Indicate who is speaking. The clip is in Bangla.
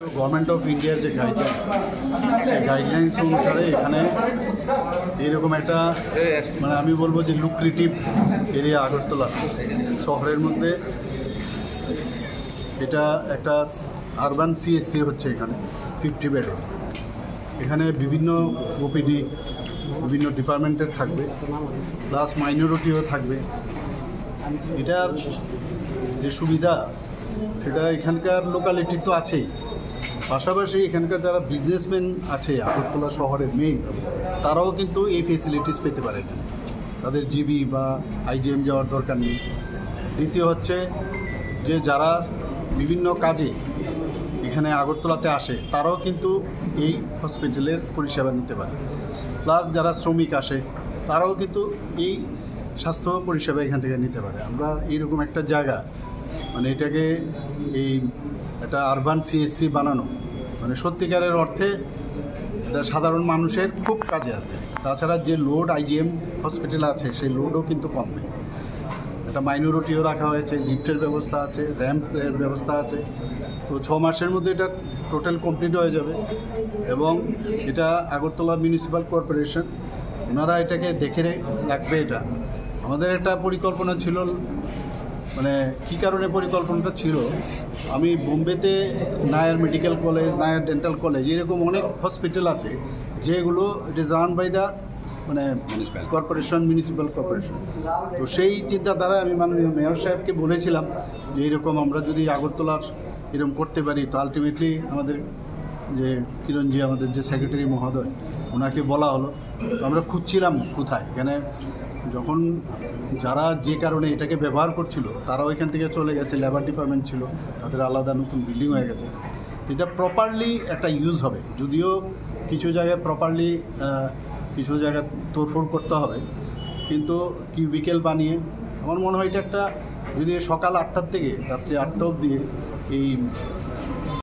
Speaker 1: गवर्नमेंट ऑफ इंडिया जो गाइडलाइंस अनुसारे এখানে এরকম একটা মানে আমি বলবো যে লুক্রেটিভ এরিয়া আগরতলা শহরের মধ্যে এটা একটা আরবান সিএসসি হচ্ছে এখানে 50 বেড এখানে বিভিন্ন ওপিডি বিভিন্ন ডিপার্টমেন্টের থাকবে প্লাস মাইনরিটিও থাকবে এটার যে সুবিধা সেটা এখানকার লোকালিটি তো আছেই পাশাপাশি এখানকার যারা বিজনেসম্যান আছে আগরতলা শহরের মেইন তারাও কিন্তু এই ফেসিলিটিস পেতে পারে এখানে তাদের জিবি বা আইজিএম যাওয়ার দরকার নেই দ্বিতীয় হচ্ছে যে যারা বিভিন্ন কাজে এখানে আগরতলাতে আসে তারাও কিন্তু এই হসপিটালের পরিষেবা নিতে পারে প্লাস যারা শ্রমিক আসে তারাও কিন্তু এই স্বাস্থ্য পরিষেবা এখান থেকে নিতে পারে আমরা এইরকম একটা জায়গা মানে এটাকে এই একটা আরবান সিএসসি বানানো মানে সত্যিকারের অর্থে এটা সাধারণ মানুষের খুব কাজে আসবে তাছাড়া যে লোড আইজিএম হসপিটালে আছে সেই লোডও কিন্তু কমবে একটা মাইনরিটিও রাখা হয়েছে লিফটের ব্যবস্থা আছে র্যাম্পের ব্যবস্থা আছে তো 6 মাসের মধ্যে এটা টোটাল কমপ্লিট হয়ে যাবে এবং এটা আগরতলা মিউনিসিপ্যাল কর্পোরেশন ওনারা এটাকে দেখে রাখবে এটা আমাদের একটা পরিকল্পনা ছিল মানে কী কারণে পরিকল্পনাটা ছিল আমি বোম্বেতে Nair medical college Nair dental college এরকম অনেক হসপিটাল আছে যেগুলো it is run by the মানে কর্পোরেশন মিউনিসিপ্যাল কর্পোরেশন তো সেই চিন্তাধারা আমি মাননীয় মেয়র সাহেবকে বলেছিলাম যে এরকম আমরা যদি আগরতলার এরকম করতে পারি তো আলটিমেটলি আমাদের যে কিরণজি আমাদের যে সেক্রেটারি মহোদয় ওনাকে বলা হলো তো আমরা খুঁজছিলাম কোথায় এখানে যখন যারা যে কারণে এটাকে ব্যবহার করছিল তারাও এখান থেকে চলে গেছে লেবার ডিপার্টমেন্ট ছিল তাদের আলাদা নতুন বিল্ডিং হয়ে গেছে এটা প্রপারলি একটা ইউজ হবে যদিও কিছু জায়গায় প্রপারলি কিছু জায়গায় তোড়ফোড় করতে হবে কিন্তু কিউবিকেল বানিয়ে আমার মনে হয় এটা একটা যদি সকাল 8টার থেকে রাত্রি 8টা অবধি এই